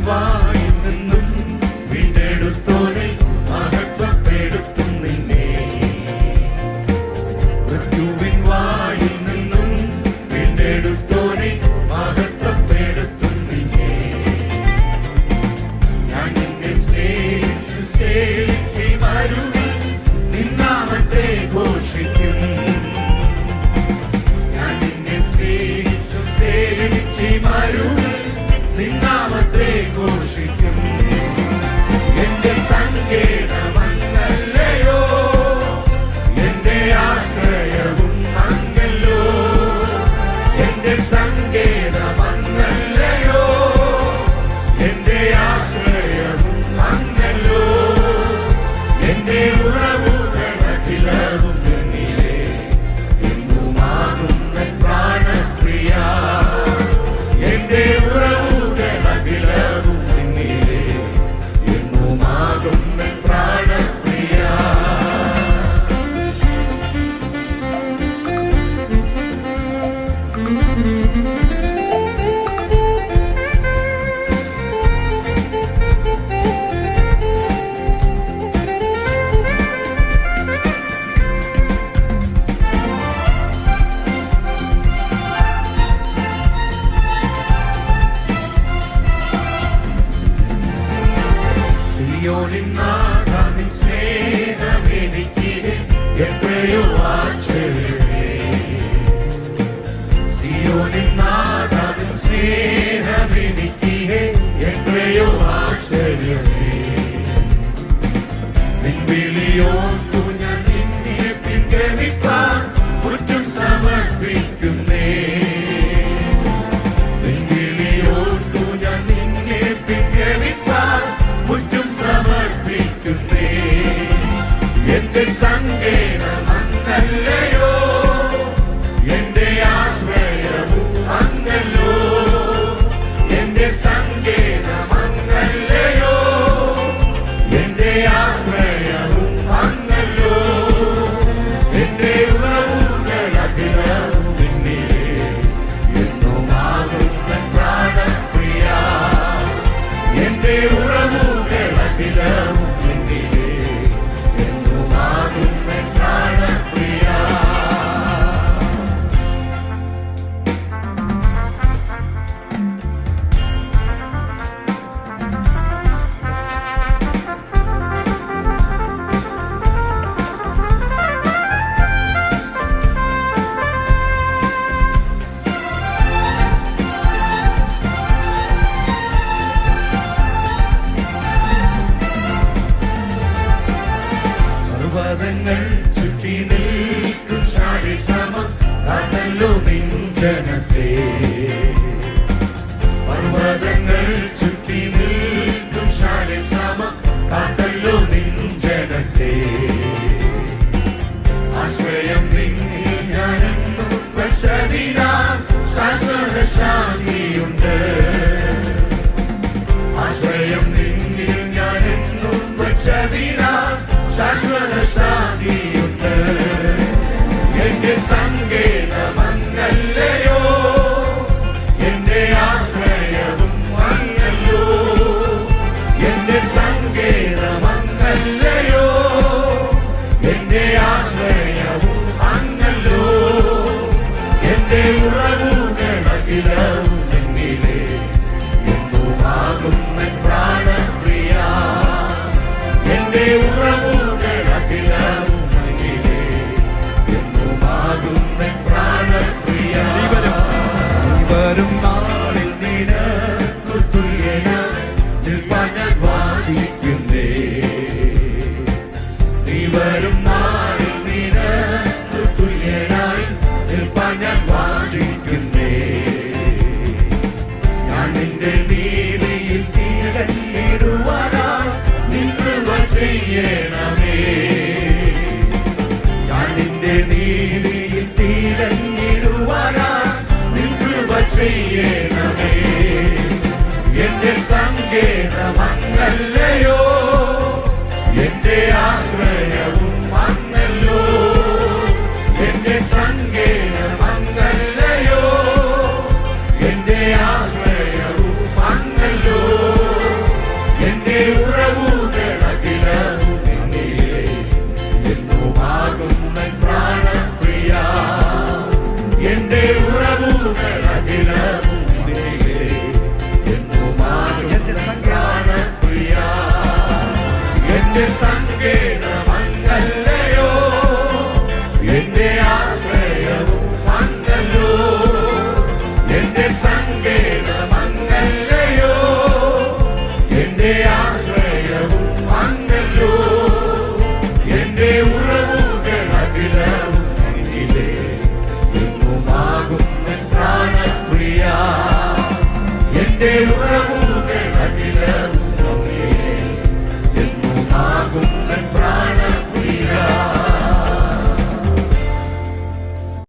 വായിൽ നിന്നും വീണ്ടെടുത്തോനെ മഹത്വപ്പെടുത്തും നിന്നെ. മൃത്യുവിൻ വായിൽ നിന്നും വീണ്ടെടുത്തോനെ മഹത്വപ്പെടുത്തും നിന്നെ. ഞാൻ നിന്നെ സ്നേഹിച്ചു സേവിച്ച് മരുവിൽ നിന്നാമത്തെ ഘോഷിക്കും. ഞാൻ നിന്നെ സ്നേഹിച്ചു സേവിച്ച് മരുവിൽ നിന്നാമത്തെ ഘോഷിക്കും. എന്റെ സങ്കേതമങ്ങല്ലയോ, എന്റെ ആശ്രയവും അങ്ങല്ലോ. എന്റെ സങ്കേതമങ്ങല്ലയോ, എന്റെ ആശ്രയവും അങ്ങല്ലോ. എന്റെ ഉറവുകളകിലവും എന്നിലെ എന്നുമാകുന്ന പ്രാണപ്രിയ. എന്റെ ഉറവുകളകിലവും എന്നിലെ എന്നുമാകുന്ന പ്രാണപ്രിയ. സിയോനിൻ നാഥാവിൻ സ്നേഹമെനിക്ക് എത്രയോ ആശ്ചര്യമേ. സിയോനിൻ നാഥാവിൻ സ്നേഹമെനിക്ക് എത്രയോ ആശ്ചര്യമേ. നിൻവിളിയോർത്തു ഞാൻ നിന്നെ പിൻഗമിപ്പാൻ മുറ്റും സമർപ്പിക്കുന്നേ. നിൻവിളിയോർത്തു ഞാൻ നിന്നെ പിൻഗമിപ്പാൻ മുറ്റും സമർപ്പിക്കുന്നേ. എന്റെ സങ്കേതമങ്ങല്ലയോ, എന്റെ ആശ്രയവും അങ്ങല്ലോ. എന്റെ സങ്കേതമങ്ങല്ലയോ, എന്റെ ആശ്രയവും അങ്ങല്ലോ. എന്റെ ഉറവുകളകിലവും എന്നിലെ എന്നുമാകുന്ന പ്രാണപ്രിയ. എന്റെ ഉറവുകളകിലവും എന്നിലെ എന്നുമാകുന്ന പ്രാണപ്രിയ. പർവ്വതങ്ങൾ ചുറ്റി നിൽക്കും ശാരിസമം കാത്തല്ലോ നിൻ ജനത്തെ. പർവ്വതങ്ങൾ ചുറ്റി നിൽക്കും ശാരിസമം കാത്തല്ലോ നിൻ ജനത്തെ. ആശ്രയം നിന്നിൽ ഞാനെന്നും വച്ചതിനാൽ ശാശ്വത ശാന്തിയുണ്ട്. ആശ്രയം നിന്നിൽ ഞാനെന്നും വച്ചതിനാൽ ശാശ്വത ശാന്തിയുണ്ട്. എന്റെ സങ്കേതമങ്ങല്ലയോ, എന്റെ ആശ്രയവും അങ്ങല്ലോ. എന്റെ സങ്കേതമങ്ങല്ലയോ, എന്റെ ആശ്രയവും അങ്ങല്ലോ. എന്റെ ഉറവുകളകിലവും എന്നിലെ എന്നുമാകുന്ന പ്രാണപ്രിയ. എന്റെ ഉറവുകളകിലവും എന്നിലെ എന്നുമാകുന്ന പ്രാണപ്രിയ. വരും നാളിൽ നിനക്കു തുല്യനായി നിൽപ്പാൻ ഞാൻ വാഞ്ചിക്കുന്നേ. നീ വരും നാളിൽ നിനക്കു തുല്യനായി നിൽപ്പാൻ ഞാൻ വാഞ്ചിക്കുന്നേ. ഞാൻ നിന്റെ നീതിയിൽ തിരഞ്ഞിടുവാനായി നിൻ കൃപ ചെയ്യണമേ. ഞാൻ നിന്റെ നീതിയിൽ തിരഞ്ഞിടുവാനായി നിൻ കൃപ ചെയ്യണമേ. എന്റെ സങ്കേതമങ്ങല്ലയോ,